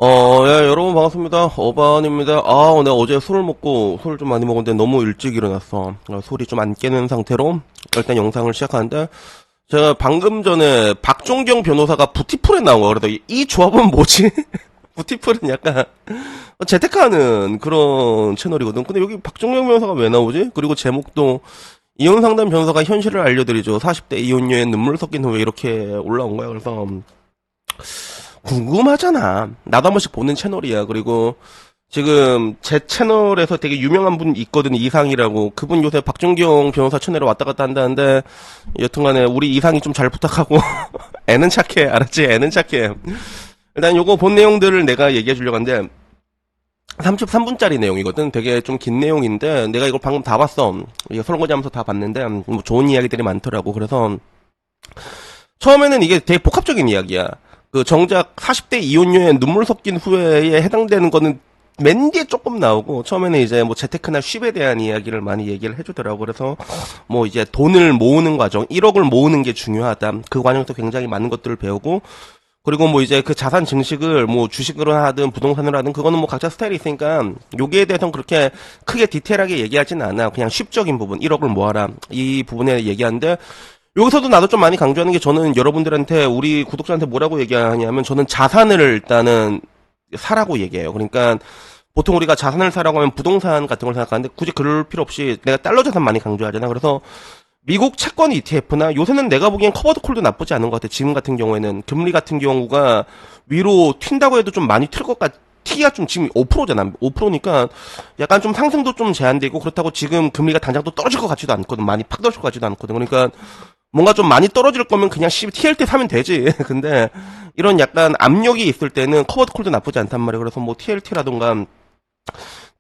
예, 여러분 반갑습니다. 어반입니다. 내가 어제 술을 먹고, 술을 좀 많이 먹었는데 너무 일찍 일어났어. 술이 좀 안 깨는 상태로 일단 영상을 시작하는데, 제가 방금 전에 박종경 변호사가 부티풀에 나온 거야. 그래서 이 조합은 뭐지? 부티풀은 약간, 재테크하는 그런 채널이거든. 근데 여기 박종경 변호사가 왜 나오지? 그리고 제목도, 이혼상담 변호사가 현실을 알려드리죠. 40대 이혼녀의 눈물 섞인 후에 이렇게 올라온 거야. 그래서, 궁금하잖아. 나도 한 번씩 보는 채널이야. 그리고 지금 제 채널에서 되게 유명한 분 있거든, 이상이라고. 그분 요새 박준경 변호사 채널에 왔다 갔다 한다는데, 여튼간에 우리 이상이 좀 잘 부탁하고, 애는 착해. 알았지? 애는 착해. 일단 요거 본 내용들을 내가 얘기해 주려고 하는데, 33분짜리 내용이거든. 되게 좀 긴 내용인데, 내가 이걸 방금 다 봤어. 이거 설거지 하면서 다 봤는데, 뭐 좋은 이야기들이 많더라고. 그래서, 처음에는 이게 되게 복합적인 이야기야. 그 정작 40대 이혼녀의 눈물 섞인 후회에 해당되는 거는 맨 뒤에 조금 나오고, 처음에는 이제 뭐 재테크나 쉽에 대한 이야기를 많이 얘기를 해주더라고. 그래서 뭐 이제 돈을 모으는 과정, 1억을 모으는 게 중요하다. 그 과정에서 굉장히 많은 것들을 배우고, 그리고 뭐 이제 그 자산 증식을 뭐 주식으로 하든 부동산으로 하든 그거는 뭐 각자 스타일이 있으니까 여기에 대해서는 그렇게 크게 디테일하게 얘기하진 않아. 그냥 쉽적인 부분, 1억을 모아라. 이 부분에 얘기하는데, 여기서도 나도 좀 많이 강조하는 게, 저는 여러분들한테, 우리 구독자한테 뭐라고 얘기하냐면, 저는 자산을 일단은 사라고 얘기해요. 그러니까 보통 우리가 자산을 사라고 하면 부동산 같은 걸 생각하는데, 굳이 그럴 필요 없이 내가 달러 자산 많이 강조하잖아. 그래서 미국 채권 ETF나, 요새는 내가 보기엔 커버드 콜도 나쁘지 않은 것 같아. 지금 같은 경우에는 금리 같은 경우가 위로 튄다고 해도 좀 많이 튈 것 같아. 티가 좀 지금 5%잖아. 5%니까 약간 좀 상승도 좀 제한되고, 그렇다고 지금 금리가 당장 또 떨어질 것 같지도 않거든. 많이 팍 떨어질 것 같지도 않거든. 그러니까 뭔가 좀 많이 떨어질 거면 그냥 TLT 사면 되지. 근데 이런 약간 압력이 있을 때는 커버드 콜도 나쁘지 않단 말이야. 그래서 뭐 TLT라던가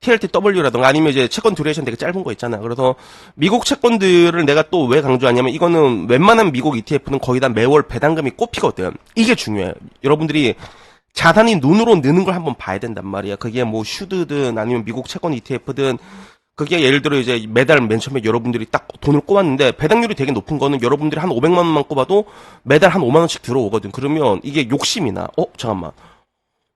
TLTW라던가 아니면 이제 채권 듀레이션 되게 짧은 거 있잖아. 그래서 미국 채권들을 내가 또 왜 강조하냐면, 이거는 웬만한 미국 ETF는 거의 다 매월 배당금이 꼽히거든. 이게 중요해. 여러분들이 자산이 눈으로 느는 걸 한번 봐야 된단 말이야. 그게 뭐 슈드든 아니면 미국 채권 ETF든, 그게 예를 들어 이제 매달 맨 처음에 여러분들이 딱 돈을 꼽았는데 배당률이 되게 높은 거는 여러분들이 한 500만 원만 꼽아도 매달 한 5만 원씩 들어오거든. 그러면 이게 욕심이 나. 잠깐만.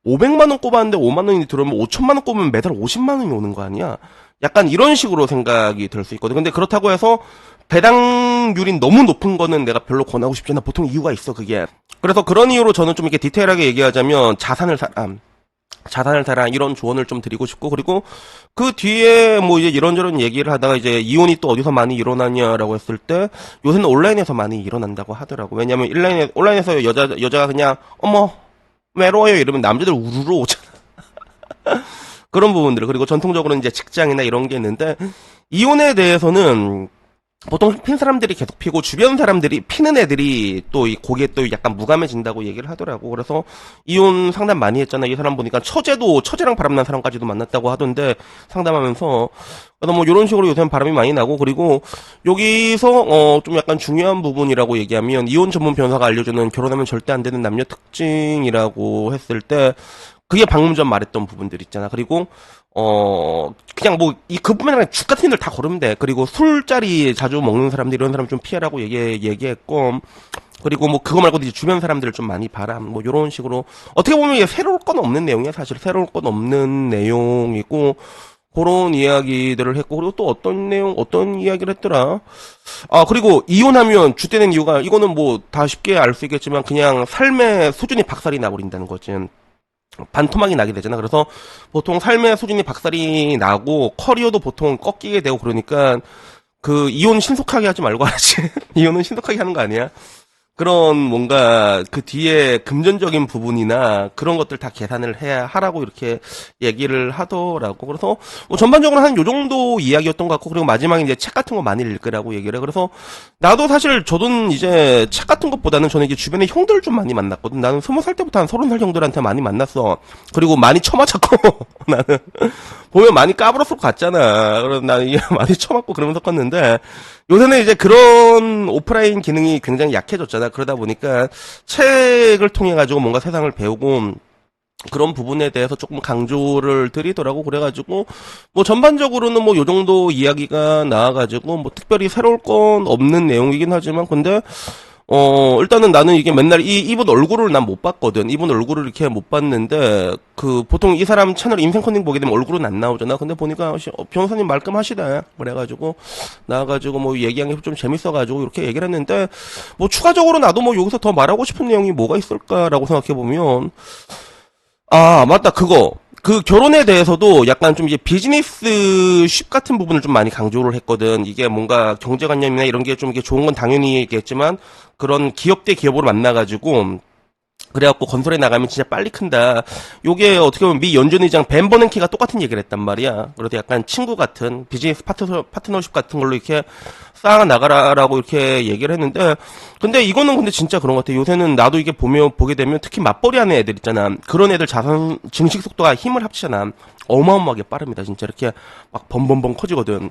500만 원 꼽았는데 5만 원이 들어오면 5천만 원 꼽으면 매달 50만 원이 오는 거 아니야? 약간 이런 식으로 생각이 들 수 있거든. 근데 그렇다고 해서 배당률이 너무 높은 거는 내가 별로 권하고 싶지 않아. 보통 이유가 있어, 그게. 그래서 그런 이유로 저는 좀 이렇게 디테일하게 얘기하자면, 자산을 사라, 이런 조언을 좀 드리고 싶고, 그리고 그 뒤에 뭐 이제 이런저런 얘기를 하다가, 이제 이혼이 또 어디서 많이 일어나냐라고 했을 때, 요새는 온라인에서 많이 일어난다고 하더라고. 왜냐면 온라인에서 여자가 그냥 어머 외로워요 이러면 남자들 우르르 오잖아. 그런 부분들. 그리고 전통적으로는 이제 직장이나 이런 게 있는데, 이혼에 대해서는 보통 핀 사람들이 계속 피고, 주변 사람들이 피는 애들이 또 이 거기에 또 약간 무감해진다고 얘기를 하더라고. 그래서 이혼 상담 많이 했잖아. 이 사람 보니까 처제랑 바람난 사람까지도 만났다고 하던데, 상담하면서. 그래서 뭐 이런 식으로 요새는 바람이 많이 나고, 그리고 여기서 좀 약간 중요한 부분이라고 얘기하면, 이혼 전문 변호사가 알려주는 결혼하면 절대 안 되는 남녀 특징이라고 했을 때, 그게 방금 전 말했던 부분들 있잖아. 그리고 그냥 뭐 그 뿐만 아니라 죽 같은 일들 다 걸으면 돼. 그리고 술자리 자주 먹는 사람들, 이런 사람 좀 피하라고 얘기했고, 그리고 뭐 그거 말고도 이제 주변 사람들을 좀 많이 봐라. 뭐 요런 식으로, 어떻게 보면 이게 새로울 건 없는 내용이야. 사실 새로울 건 없는 내용이고, 그런 이야기들을 했고, 그리고 또 어떤 이야기를 했더라. 그리고 이혼하면 쥐떼는 이유가, 이거는 뭐 다 쉽게 알 수 있겠지만, 그냥 삶의 수준이 박살이 나버린다는 거지. 반토막이 나게 되잖아. 그래서 보통 삶의 수준이 박살이 나고 커리어도 보통 꺾이게 되고, 그러니까 그 이혼 신속하게 하지 말고 하지. 이혼은 신속하게 하는 거 아니야? 그런 뭔가 그 뒤에 금전적인 부분이나 그런 것들 다 계산을 해야 하라고 이렇게 얘기를 하더라고. 그래서 뭐 전반적으로 한 요 정도 이야기였던 것 같고, 그리고 마지막에 이제 책 같은 거 많이 읽으라고 얘기를 해. 그래서 나도 사실 저도 이제 책 같은 것보다는 저는 이게 주변에 형들 좀 많이 만났거든. 나는 20살 때부터 한 30살 형들한테 많이 만났어. 그리고 많이 쳐맞았고 나는 보면 많이 까불었을 것 같잖아. 그래서 나는 이게 많이 쳐맞고 그러면서 컸는데, 요새는 이제 그런 오프라인 기능이 굉장히 약해졌잖아. 그러다 보니까 책을 통해 가지고 뭔가 세상을 배우고, 그런 부분에 대해서 조금 강조를 드리더라고. 그래가지고 뭐 전반적으로는 뭐 요 정도 이야기가 나와가지고 뭐 특별히 새로울 건 없는 내용이긴 하지만, 근데 일단은 나는 이게 맨날 이분 얼굴을 난 못 봤거든. 이분 얼굴을 이렇게 못 봤는데, 보통 이 사람 채널 인생 컨닝 보게 되면 얼굴은 안 나오잖아. 근데 보니까, 변호사님 말끔하시다. 그래가지고, 나와가지고 뭐 얘기한 게 좀 재밌어가지고, 이렇게 얘기를 했는데, 뭐 추가적으로 나도 뭐 여기서 더 말하고 싶은 내용이 뭐가 있을까라고 생각해보면, 아, 맞다, 그거. 결혼에 대해서도 약간 좀 이제 비즈니스십 같은 부분을 좀 많이 강조를 했거든. 이게 뭔가 경제관념이나 이런 게 좀 이게 좋은 건 당연히 있겠지만, 그런 기업 대 기업으로 만나가지고, 그래갖고 건설에 나가면 진짜 빨리 큰다. 요게 어떻게 보면 미 연준 의장 벤 버냉키가 똑같은 얘기를 했단 말이야. 그래서 약간 친구 같은 비즈니스 파트너십 같은 걸로 이렇게 쌓아 나가라라고 이렇게 얘기를 했는데, 근데 이거는 근데 진짜 그런 것 같아. 요새는 나도 이게 보게 되면 특히 맞벌이 하는 애들 있잖아. 그런 애들 자산 증식 속도가 힘을 합치잖아. 어마어마하게 빠릅니다. 진짜 이렇게 막 범범범 커지거든.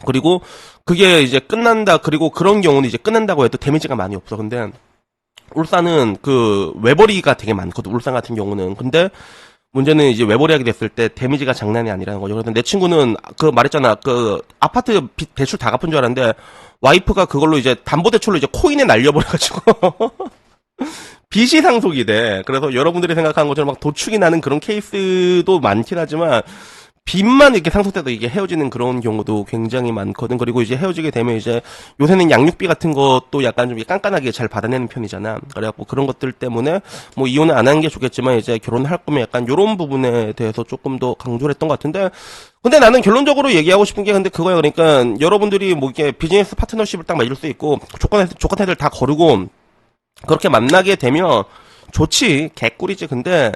그리고 그게 이제 끝난다. 그리고 그런 경우는 이제 끝난다고 해도 데미지가 많이 없어. 근데 울산은 외벌이가 되게 많거든. 울산 같은 경우는. 근데 문제는 이제 외벌이 하게 됐을 때 데미지가 장난이 아니라는 거죠. 그래서 내 친구는 말했잖아. 아파트 빚 대출 다 갚은 줄 알았는데 와이프가 그걸로 이제 담보대출로 이제 코인에 날려버려가지고 빚이 상속이 돼. 그래서 여러분들이 생각하는 것처럼 막 도축이 나는 그런 케이스도 많긴 하지만 빚만 이렇게 상속돼도 이게 헤어지는 그런 경우도 굉장히 많거든. 그리고 이제 헤어지게 되면 이제 요새는 양육비 같은 것도 약간 좀 깐깐하게 잘 받아내는 편이잖아. 그래갖고 그런 것들 때문에 뭐 이혼을 안 하는 게 좋겠지만 이제 결혼할 거면 약간 요런 부분에 대해서 조금 더 강조를 했던 것 같은데, 근데 나는 결론적으로 얘기하고 싶은 게 근데 그거야. 그러니까 여러분들이 뭐 이게 비즈니스 파트너십을 딱 맺을 수 있고 조건들 다 거르고 그렇게 만나게 되면 좋지. 개꿀이지. 근데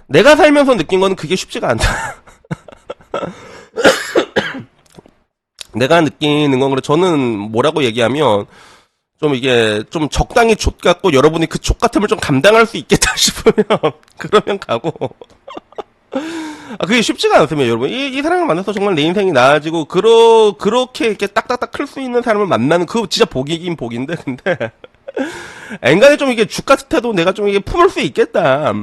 내가 살면서 느낀 거는 그게 쉽지가 않다. 내가 느끼는 건 그래. 저는 뭐라고 얘기하면 좀 이게 좀 적당히 족 같고 여러분이 그 족 같음을 좀 감당할 수 있겠다 싶으면 그러면 가고. 그게 쉽지가 않습니다, 여러분. 이 사람을 만나서 정말 내 인생이 나아지고 그렇게 이렇게 딱딱딱 클 수 있는 사람을 만나는 그거 진짜 복이긴 복인데, 근데 엔간에 좀 이게 죽 같아도 내가 좀 이게 품을 수 있겠다.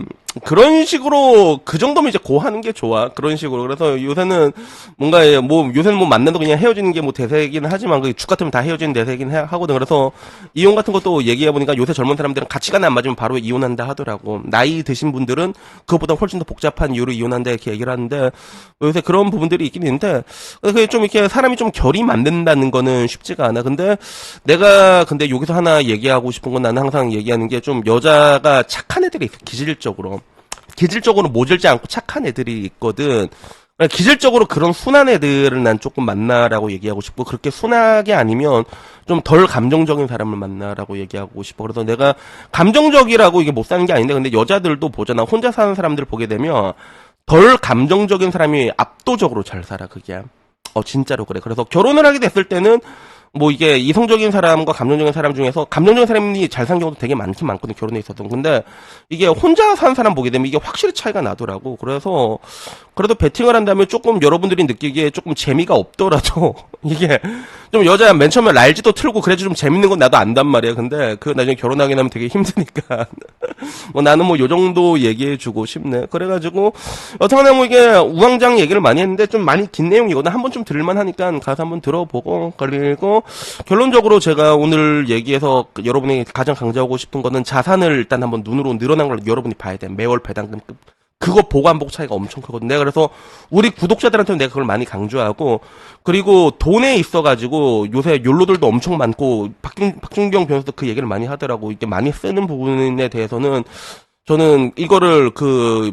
그런 식으로 그 정도면 이제 고하는 게 좋아. 그런 식으로. 그래서 요새는 뭔가 요새는 뭐 만나도 그냥 헤어지는 게 뭐 대세이긴 하지만 그 죽 같으면 다 헤어지는 대세이긴 하거든. 그래서 이혼 같은 것도 얘기해 보니까 요새 젊은 사람들은 가치관이 안 맞으면 바로 이혼한다 하더라고. 나이 드신 분들은 그것보다 훨씬 더 복잡한 이유로 이혼한다 이렇게 얘기를 하는데, 요새 그런 부분들이 있긴 있는데 그게 좀 이렇게 사람이 좀 결이 맞는다는 거는 쉽지가 않아. 근데 근데 여기서 하나 얘기하고 싶은 건, 나는 항상 얘기하는 게 좀 여자가 착한 애들이 있어. 기질적으로 모질지 않고 착한 애들이 있거든. 그러니까 기질적으로 그런 순한 애들을 난 조금 만나라고 얘기하고 싶고, 그렇게 순하게 아니면 좀 덜 감정적인 사람을 만나라고 얘기하고 싶어. 그래서 내가 감정적이라고 이게 못 사는 게 아닌데, 근데 여자들도 보잖아. 혼자 사는 사람들 보게 되면 덜 감정적인 사람이 압도적으로 잘 살아. 그게 진짜로 그래. 그래서 결혼을 하게 됐을 때는 뭐 이게 이성적인 사람과 감정적인 사람 중에서 감정적인 사람이 잘 산 경우도 되게 많긴 많거든, 결혼에 있어서. 근데 이게 혼자 산 사람 보게 되면 이게 확실히 차이가 나더라고. 그래서 그래도 베팅을 한다면 조금 여러분들이 느끼기에 조금 재미가 없더라도 이게 좀 여자 맨 처음에 랄지도 틀고 그래도 좀 재밌는 건 나도 안단 말이야. 근데 나중에 결혼하게 되면 되게 힘드니까 뭐 나는 뭐 요 정도 얘기해주고 싶네. 그래가지고 어떻게나 뭐 이게 우왕좌왕 얘기를 많이 했는데 좀 많이 긴 내용이거든. 한번 좀 들을만 하니까 가서 한번 들어보고. 그리고 결론적으로 제가 오늘 얘기해서 여러분이 가장 강조하고 싶은 거는 자산을 일단 한번 눈으로 늘어난 걸 여러분이 봐야 돼. 매월 배당금 그거 보고 안 보고 차이가 엄청 크거든. 내가 그래서 우리 구독자들한테는 내가 그걸 많이 강조하고, 그리고 돈에 있어가지고 요새 욜로들도 엄청 많고, 박준경 변호사도 그 얘기를 많이 하더라고. 이게 많이 쓰는 부분에 대해서는 저는 이거를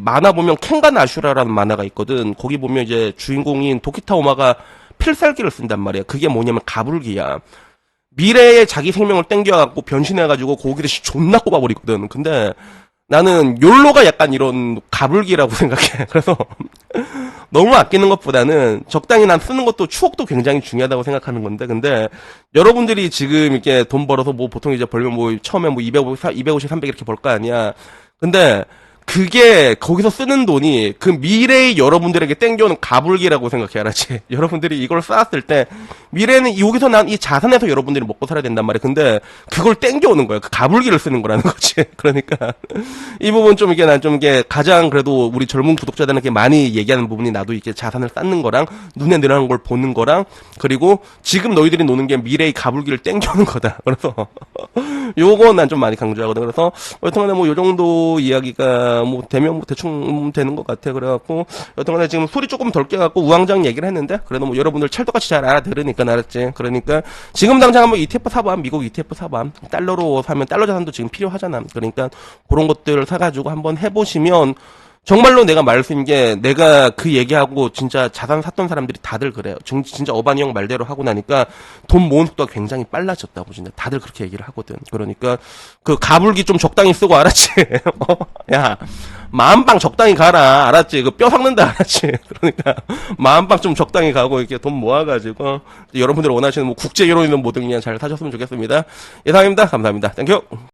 만화 보면 켄간 아슈라라는 만화가 있거든. 거기 보면 이제 주인공인 도키타 오마가 필살기를 쓴단 말이야. 그게 뭐냐면 가불기야. 미래에 자기 생명을 땡겨갖고 변신해가지고 고기를 존나 꼽아버리거든. 근데 나는 욜로가 약간 이런 가불기라고 생각해. 그래서 너무 아끼는 것보다는 적당히 난 쓰는 것도 추억도 굉장히 중요하다고 생각하는 건데, 근데 여러분들이 지금 이렇게 돈 벌어서 뭐 보통 이제 벌면 뭐 처음에 뭐 250, 300 이렇게 벌 거 아니야. 근데 그게 거기서 쓰는 돈이 그 미래의 여러분들에게 땡겨오는 가불기라고 생각해. 알았지? 여러분들이 이걸 쌓았을 때 미래는 여기서 난 이 자산에서 여러분들이 먹고 살아야 된단 말이야. 근데 그걸 땡겨오는 거야. 그 가불기를 쓰는 거라는 거지. 그러니까 이 부분 좀 이게 난 좀 이게 가장 그래도 우리 젊은 구독자들한테 많이 얘기하는 부분이, 나도 이렇게 자산을 쌓는 거랑 눈에 늘어나는 걸 보는 거랑, 그리고 지금 너희들이 노는 게 미래의 가불기를 땡겨오는 거다. 그래서 요거 난 좀 많이 강조하거든. 그래서 여튼간에 뭐 요 정도 이야기가 뭐 되면 뭐 대충 되는 것 같아. 그래갖고 여튼간에 지금 소리 조금 덜 깨갖고 우왕좌왕 얘기를 했는데 그래도 뭐 여러분들 찰떡같이 잘 알아들으니까 알았지. 그러니까 지금 당장 한번 ETF 사봐. 미국 ETF 사봐. 달러로 사면 달러 자산도 지금 필요하잖아. 그러니까 그런 것들을 사가지고 한번 해보시면 정말로 내가 말씀인 게 내가 그 얘기하고 진짜 자산 샀던 사람들이 다들 그래요. 진짜 어반이 형 말대로 하고 나니까 돈 모은 속도가 굉장히 빨라졌다고 진짜 다들 그렇게 얘기를 하거든. 그러니까 그 가불기 좀 적당히 쓰고 알았지? 야 마음빵 적당히 가라 알았지? 그 뼈 삭는다 알았지? 그러니까 마음빵 좀 적당히 가고 이렇게 돈 모아가지고 여러분들 원하시는 뭐 국제 유로인은 뭐든 그냥 잘 사셨으면 좋겠습니다. 이상입니다. 감사합니다. 땡큐.